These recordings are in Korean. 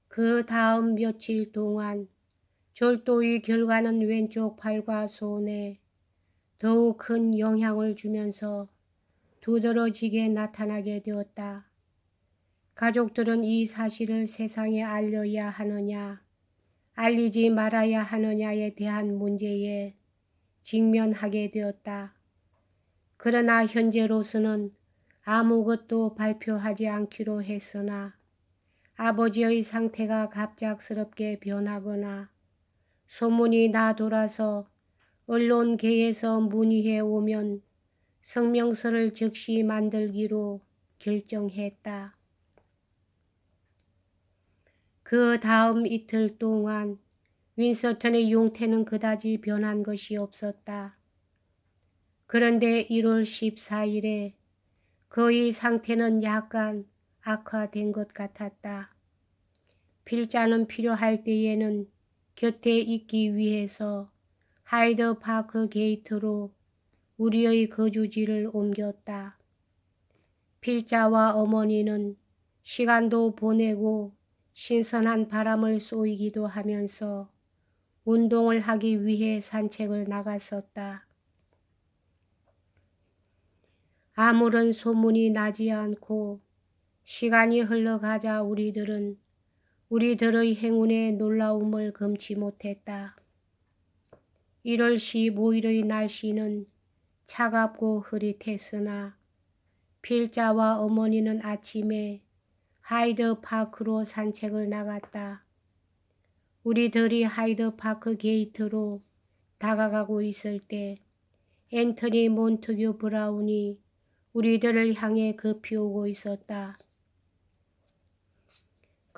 그 다음 며칠 동안 절도의 결과는 왼쪽 팔과 손에 더욱 큰 영향을 주면서 두드러지게 나타나게 되었다. 가족들은 이 사실을 세상에 알려야 하느냐, 알리지 말아야 하느냐에 대한 문제에 직면하게 되었다. 그러나 현재로서는 아무것도 발표하지 않기로 했으나 아버지의 상태가 갑작스럽게 변하거나 소문이 나돌아서 언론계에서 문의해 오면 성명서를 즉시 만들기로 결정했다. 그 다음 이틀 동안 윈스턴의 용태는 그다지 변한 것이 없었다. 그런데 1월 14일에 그의 상태는 약간 악화된 것 같았다. 필자는 필요할 때에는 곁에 있기 위해서 하이드 파크 게이트로 우리의 거주지를 옮겼다. 필자와 어머니는 시간도 보내고 신선한 바람을 쏘이기도 하면서 운동을 하기 위해 산책을 나갔었다. 아무런 소문이 나지 않고 시간이 흘러가자 우리들은 우리들의 행운의 놀라움을 금치 못했다. 1월 15일의 날씨는 차갑고 흐릿했으나 필자와 어머니는 아침에 하이드 파크로 산책을 나갔다. 우리들이 하이드 파크 게이트로 다가가고 있을 때 앤토니 몬테규 브라운이 우리들을 향해 급히 오고 있었다.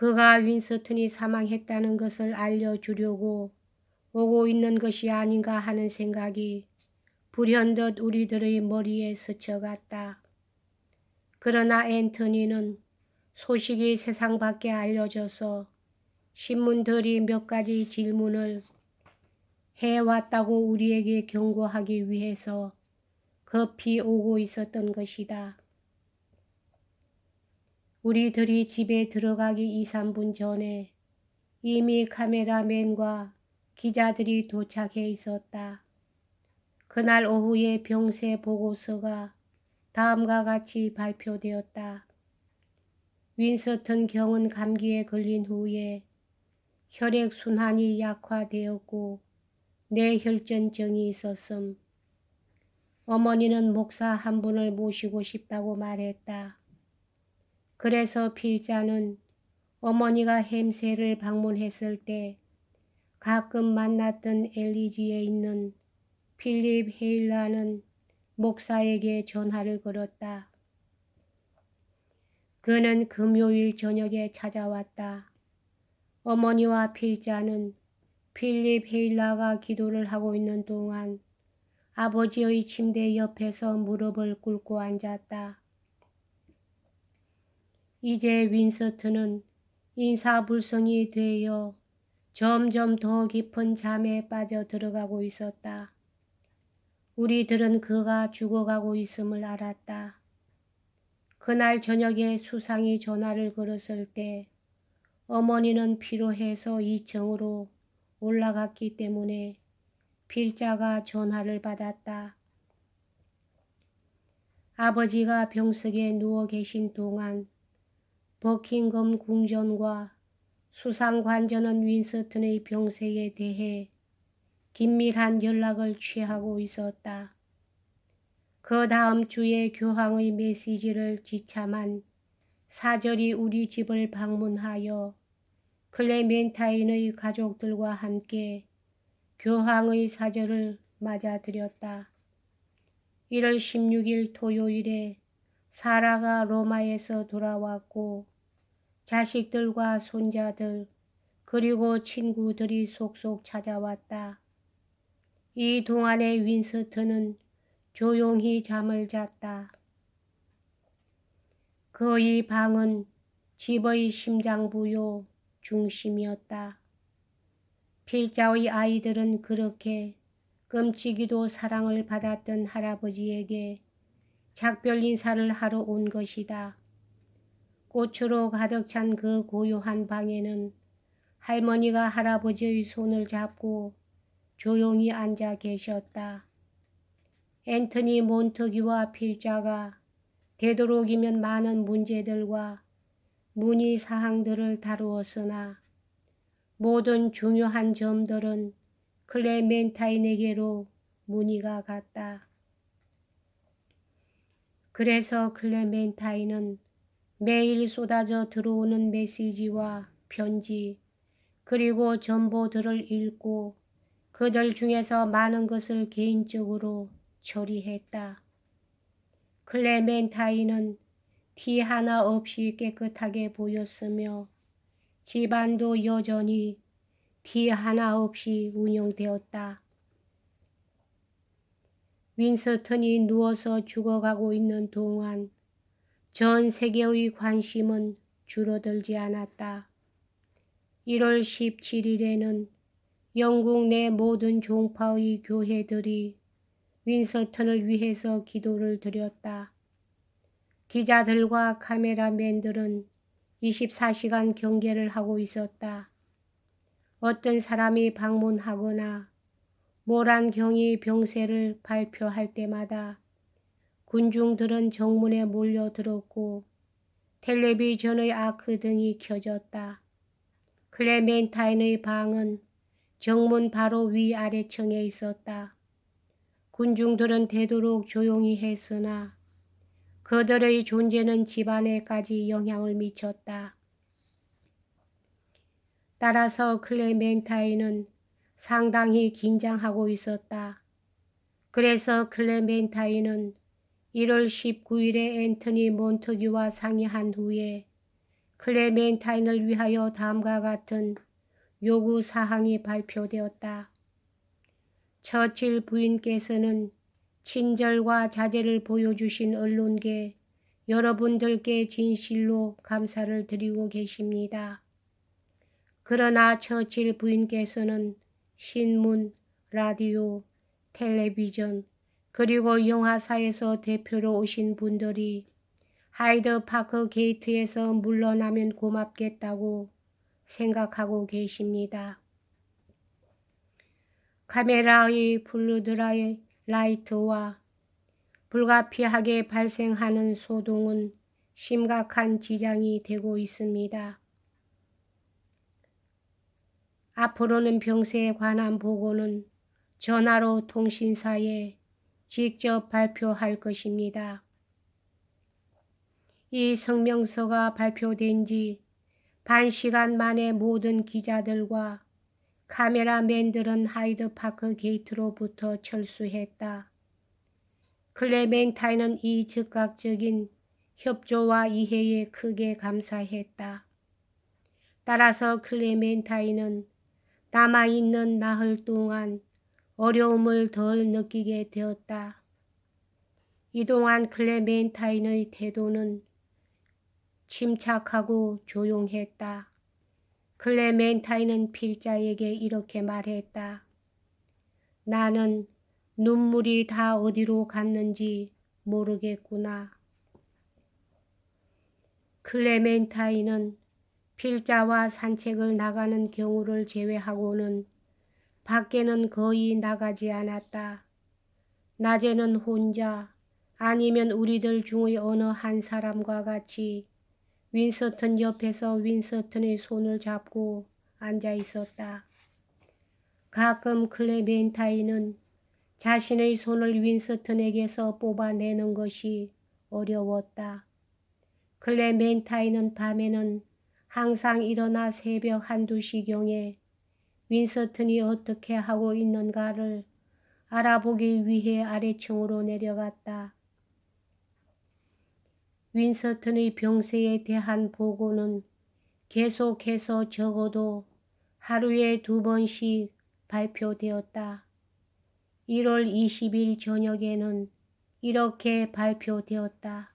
그가 윈스턴이 사망했다는 것을 알려주려고 오고 있는 것이 아닌가 하는 생각이 불현듯 우리들의 머리에 스쳐갔다. 그러나 앤토니는 소식이 세상 밖에 알려져서 신문들이 몇 가지 질문을 해왔다고 우리에게 경고하기 위해서 급히 오고 있었던 것이다. 우리들이 집에 들어가기 2, 3분 전에 이미 카메라맨과 기자들이 도착해 있었다. 그날 오후에 병세 보고서가 다음과 같이 발표되었다. 윈스턴 경은 감기에 걸린 후에 혈액순환이 약화되었고 뇌혈전증이 있었음. 어머니는 목사 한 분을 모시고 싶다고 말했다. 그래서 필자는 어머니가 햄스를 방문했을 때 가끔 만났던 엘리지에 있는 필립 헤일라는 목사에게 전화를 걸었다. 그는 금요일 저녁에 찾아왔다. 어머니와 필자는 필립 헤일라가 기도를 하고 있는 동안 아버지의 침대 옆에서 무릎을 꿇고 앉았다. 이제 윈스턴은 인사불성이 되어 점점 더 깊은 잠에 빠져 들어가고 있었다. 우리들은 그가 죽어가고 있음을 알았다. 그날 저녁에 수상이 전화를 걸었을 때 어머니는 피로해서 2층으로 올라갔기 때문에 필자가 전화를 받았다. 아버지가 병석에 누워 계신 동안 버킹엄 궁전과 수상관전은 윈스턴의 병세에 대해 긴밀한 연락을 취하고 있었다. 그 다음 주에 교황의 메시지를 지참한 사절이 우리 집을 방문하여 클레멘타인의 가족들과 함께 교황의 사절을 맞아들였다. 1월 16일 토요일에 사라가 로마에서 돌아왔고 자식들과 손자들 그리고 친구들이 속속 찾아왔다. 이 동안에 윈스턴은 조용히 잠을 잤다. 그의 방은 집의 심장부요 중심이었다. 필자의 아이들은 그렇게 끔찍이도 사랑을 받았던 할아버지에게 작별 인사를 하러 온 것이다. 꽃으로 가득 찬 그 고요한 방에는 할머니가 할아버지의 손을 잡고 조용히 앉아 계셨다. 앤토니 몬터규와 필자가 되도록이면 많은 문제들과 문의 사항들을 다루었으나 모든 중요한 점들은 클레멘타인에게로 문의가 갔다. 그래서 클레멘타인은 매일 쏟아져 들어오는 메시지와 편지 그리고 전보들을 읽고 그들 중에서 많은 것을 개인적으로 처리했다. 클레멘타인은 티 하나 없이 깨끗하게 보였으며 집안도 여전히 티 하나 없이 운영되었다. 윈스턴이 누워서 죽어가고 있는 동안 전 세계의 관심은 줄어들지 않았다. 1월 17일에는 영국 내 모든 종파의 교회들이 윈스턴을 위해서 기도를 드렸다. 기자들과 카메라맨들은 24시간 경계를 하고 있었다. 어떤 사람이 방문하거나 모란경이 병세를 발표할 때마다 군중들은 정문에 몰려들었고 텔레비전의 아크등이 켜졌다. 클레멘타인의 방은 정문 바로 위아래층에 있었다. 군중들은 되도록 조용히 했으나 그들의 존재는 집안에까지 영향을 미쳤다. 따라서 클레멘타인은 상당히 긴장하고 있었다. 그래서 클레멘타인은 1월 19일에 앤토니 몬터규와 상의한 후에 클레멘타인을 위하여 다음과 같은 요구사항이 발표되었다. 처칠 부인께서는 친절과 자제를 보여주신 언론계 여러분들께 진실로 감사를 드리고 계십니다. 그러나 처칠 부인께서는 신문, 라디오, 텔레비전, 그리고 영화사에서 대표로 오신 분들이 하이드파크 게이트에서 물러나면 고맙겠다고 생각하고 계십니다. 카메라의 블루드라이 라이트와 불가피하게 발생하는 소동은 심각한 지장이 되고 있습니다. 앞으로는 병세에 관한 보고는 전화로 통신사에 직접 발표할 것입니다. 이 성명서가 발표된 지 반 시간 만에 모든 기자들과 카메라맨들은 하이드파크 게이트로부터 철수했다. 클레멘타인은 이 즉각적인 협조와 이해에 크게 감사했다. 따라서 클레멘타인은 남아있는 나흘 동안 어려움을 덜 느끼게 되었다. 이동안 클레멘타인의 태도는 침착하고 조용했다. 클레멘타인은 필자에게 이렇게 말했다. 나는 눈물이 다 어디로 갔는지 모르겠구나. 클레멘타인은 필자와 산책을 나가는 경우를 제외하고는 밖에는 거의 나가지 않았다. 낮에는 혼자 아니면 우리들 중의 어느 한 사람과 같이 윈스턴 옆에서 윈스턴의 손을 잡고 앉아 있었다. 가끔 클레멘타인은 자신의 손을 윈스턴에게서 뽑아내는 것이 어려웠다. 클레멘타인은 밤에는 항상 일어나 새벽 1~2시경에 윈스턴이 어떻게 하고 있는가를 알아보기 위해 아래층으로 내려갔다. 윈스턴의 병세에 대한 보고는 계속해서 적어도 하루에 2번씩 발표되었다. 1월 20일 저녁에는 이렇게 발표되었다.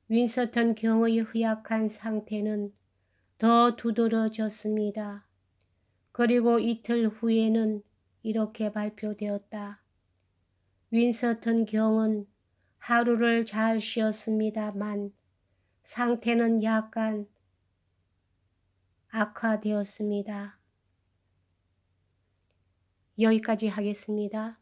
윈스턴 경의 허약한 상태는 더 두드러졌습니다. 그리고 이틀 후에는 이렇게 발표되었다. 윈스턴 경은 하루를 잘 쉬었습니다만 상태는 약간 악화되었습니다. 여기까지 하겠습니다.